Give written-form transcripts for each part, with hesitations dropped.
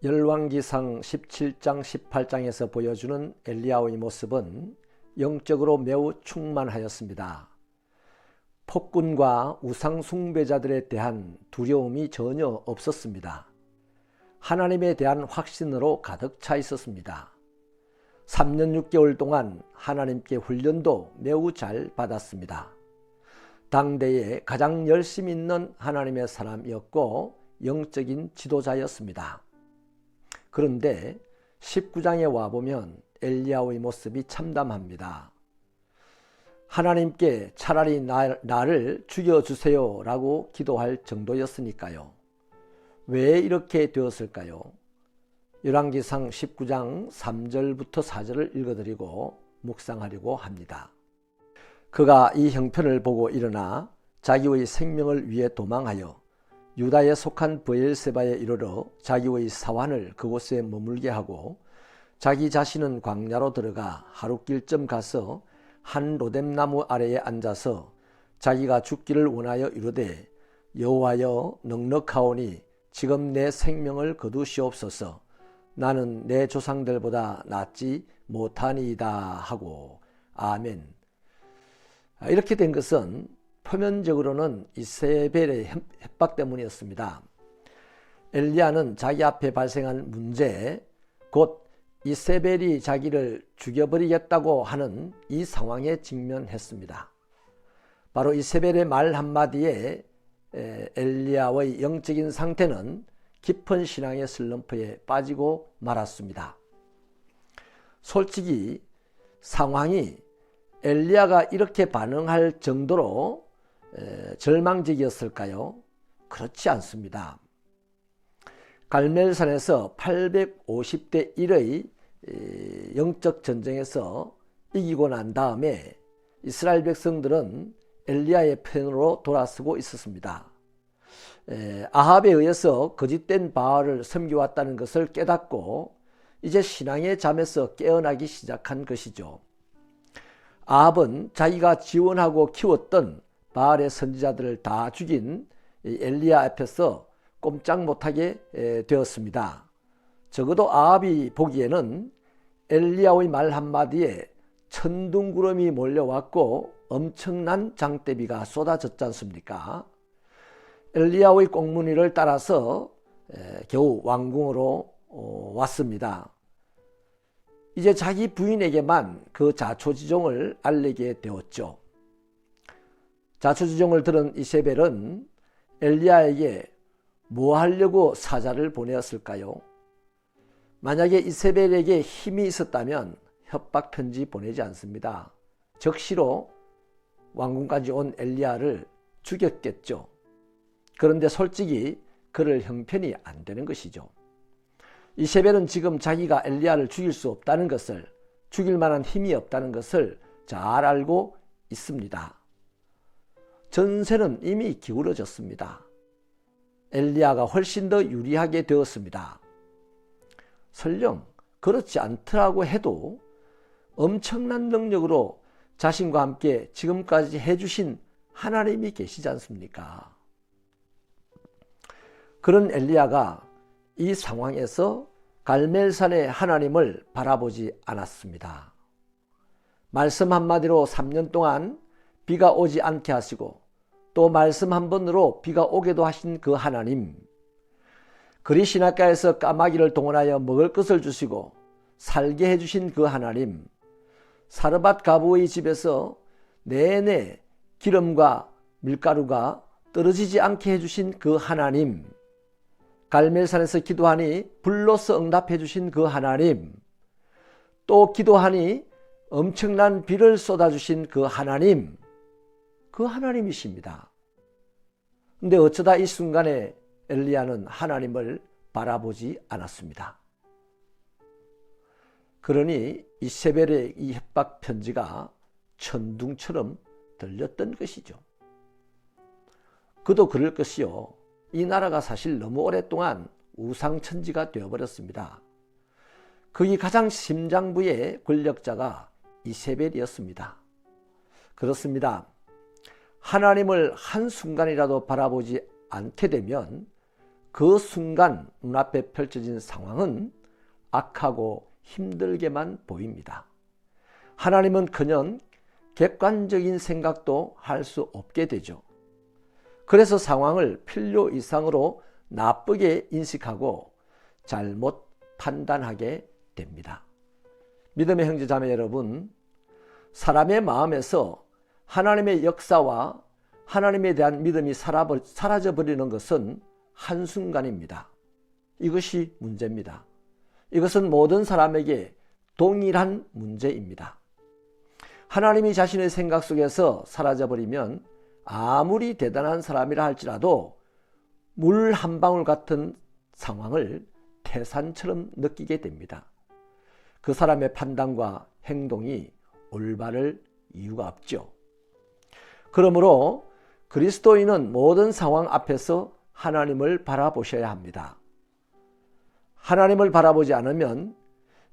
열왕기상 17장 18장에서 보여주는 엘리야의 모습은 영적으로 매우 충만하였습니다. 폭군과 우상 숭배자들에 대한 두려움이 전혀 없었습니다. 하나님에 대한 확신으로 가득 차 있었습니다. 3년 6개월 동안 하나님께 훈련도 매우 잘 받았습니다. 당대에 가장 열심 있는 하나님의 사람이었고 영적인 지도자였습니다. 그런데 19장에 와보면 엘리야의 모습이 참담합니다. 하나님께 차라리 나를 죽여주세요 라고 기도할 정도였으니까요. 왜 이렇게 되었을까요? 열왕기상 19장 3절부터 4절을 읽어드리고 묵상하려고 합니다. 그가 이 형편을 보고 일어나 자기의 생명을 위해 도망하여 유다에 속한 브엘세바에 이르러 자기의 사환을 그곳에 머물게 하고 자기 자신은 광야로 들어가 하룻길쯤 가서 한 로뎀나무 아래에 앉아서 자기가 죽기를 원하여 이르되 여호와여 넉넉하오니 지금 내 생명을 거두시옵소서. 나는 내 조상들보다 낫지 못하니이다 하고. 아멘. 이렇게 된 것은 표면적으로는 이세벨의 협박 때문이었습니다. 엘리야는 자기 앞에 발생한 문제, 곧 이세벨이 자기를 죽여버리겠다고 하는 이 상황에 직면했습니다. 바로 이세벨의 말 한마디에 엘리야의 영적인 상태는 깊은 신앙의 슬럼프에 빠지고 말았습니다. 솔직히 상황이 엘리야가 이렇게 반응할 정도로 절망적이었을까요? 그렇지 않습니다. 갈멜산에서 850대 1의 영적 전쟁에서 이기고 난 다음에 이스라엘 백성들은 엘리야의 편으로 돌아서고 있었습니다. 아합에 의해서 거짓된 바알을 섬겨왔다는 것을 깨닫고 이제 신앙의 잠에서 깨어나기 시작한 것이죠. 아합은 자기가 지원하고 키웠던 바알의 선지자들을 다 죽인 엘리야 앞에서 꼼짝 못하게 되었습니다. 적어도 아합이 보기에는 엘리야의 말 한마디에 천둥구름이 몰려왔고 엄청난 장대비가 쏟아졌지 않습니까? 엘리야의 꽁무니를 따라서 겨우 왕궁으로 왔습니다. 이제 자기 부인에게만 그 자초지종을 알리게 되었죠. 자초지종을 들은 이세벨은 엘리야에게 뭐 하려고 사자를 보내었을까요? 만약에 이세벨에게 힘이 있었다면 협박 편지 보내지 않습니다. 적시로 왕궁까지 온 엘리야를 죽였겠죠. 그런데 솔직히 그럴 형편이 안 되는 것이죠. 이세벨은 지금 자기가 엘리야를 죽일 수 없다는 것을, 죽일 만한 힘이 없다는 것을 잘 알고 있습니다. 전세는 이미 기울어졌습니다. 엘리야가 훨씬 더 유리하게 되었습니다. 설령 그렇지 않더라고 해도 엄청난 능력으로 자신과 함께 지금까지 해주신 하나님이 계시지 않습니까? 그런 엘리야가 이 상황에서 갈멜산의 하나님을 바라보지 않았습니다. 말씀 한마디로 3년 동안 비가 오지 않게 하시고 또 말씀 한 번으로 비가 오게도 하신 그 하나님, 그리 시냇가에서 까마귀를 동원하여 먹을 것을 주시고 살게 해주신 그 하나님, 사르밧 가부의 집에서 내내 기름과 밀가루가 떨어지지 않게 해주신 그 하나님, 갈멜산에서 기도하니 불로서 응답해 주신 그 하나님, 또 기도하니 엄청난 비를 쏟아주신 그 하나님, 그 하나님이십니다. 근데 어쩌다 이 순간에 엘리야는 하나님을 바라보지 않았습니다. 그러니 이세벨의 이 협박 편지가 천둥처럼 들렸던 것이죠. 그도 그럴 것이요. 이 나라가 사실 너무 오랫동안 우상천지가 되어버렸습니다. 거기 가장 심장부의 권력자가 이세벨이었습니다. 그렇습니다. 하나님을 한순간이라도 바라보지 않게 되면 그 순간 눈앞에 펼쳐진 상황은 악하고 힘들게만 보입니다. 하나님은커녕 객관적인 생각도 할 수 없게 되죠. 그래서 상황을 필요 이상으로 나쁘게 인식하고 잘못 판단하게 됩니다. 믿음의 형제자매 여러분, 사람의 마음에서 하나님의 역사와 하나님에 대한 믿음이 사라져버리는 것은 한순간입니다. 이것이 문제입니다. 이것은 모든 사람에게 동일한 문제입니다. 하나님이 자신의 생각 속에서 사라져버리면 아무리 대단한 사람이라 할지라도 물 한 방울 같은 상황을 태산처럼 느끼게 됩니다. 그 사람의 판단과 행동이 올바를 이유가 없죠. 그러므로 그리스도인은 모든 상황 앞에서 하나님을 바라보셔야 합니다. 하나님을 바라보지 않으면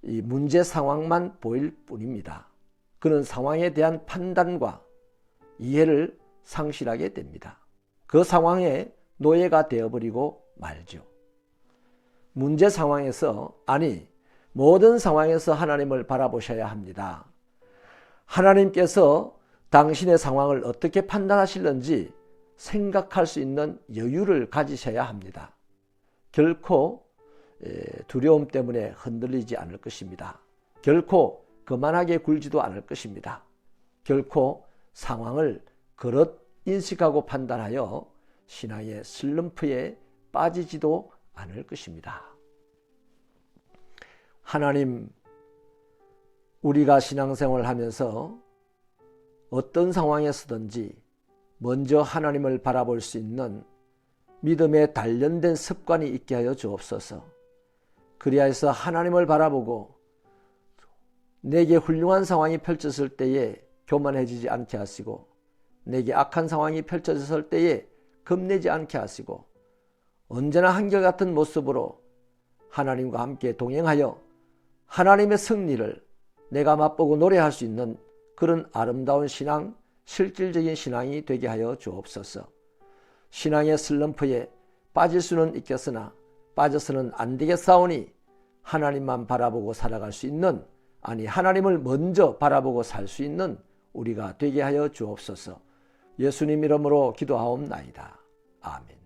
이 문제 상황만 보일 뿐입니다. 그는 상황에 대한 판단과 이해를 상실하게 됩니다. 그 상황에 노예가 되어버리고 말죠. 문제 상황에서, 아니 모든 상황에서 하나님을 바라보셔야 합니다. 하나님께서 당신의 상황을 어떻게 판단하실는지 생각할 수 있는 여유를 가지셔야 합니다. 결코 두려움 때문에 흔들리지 않을 것입니다. 결코 거만하게 굴지도 않을 것입니다. 결코 상황을 그릇 인식하고 판단하여 신앙의 슬럼프에 빠지지도 않을 것입니다. 하나님, 우리가 신앙생활을 하면서 어떤 상황에서든지 먼저 하나님을 바라볼 수 있는 믿음에 단련된 습관이 있게 하여 주옵소서. 그리하여서 하나님을 바라보고 내게 훌륭한 상황이 펼쳐졌을 때에 교만해지지 않게 하시고, 내게 악한 상황이 펼쳐졌을 때에 겁내지 않게 하시고, 언제나 한결같은 모습으로 하나님과 함께 동행하여 하나님의 승리를 내가 맛보고 노래할 수 있는 그런 아름다운 신앙, 실질적인 신앙이 되게 하여 주옵소서. 신앙의 슬럼프에 빠질 수는 있겠으나 빠져서는 안 되겠사오니 하나님만 바라보고 살아갈 수 있는, 아니 하나님을 먼저 바라보고 살 수 있는 우리가 되게 하여 주옵소서. 예수님 이름으로 기도하옵나이다. 아멘.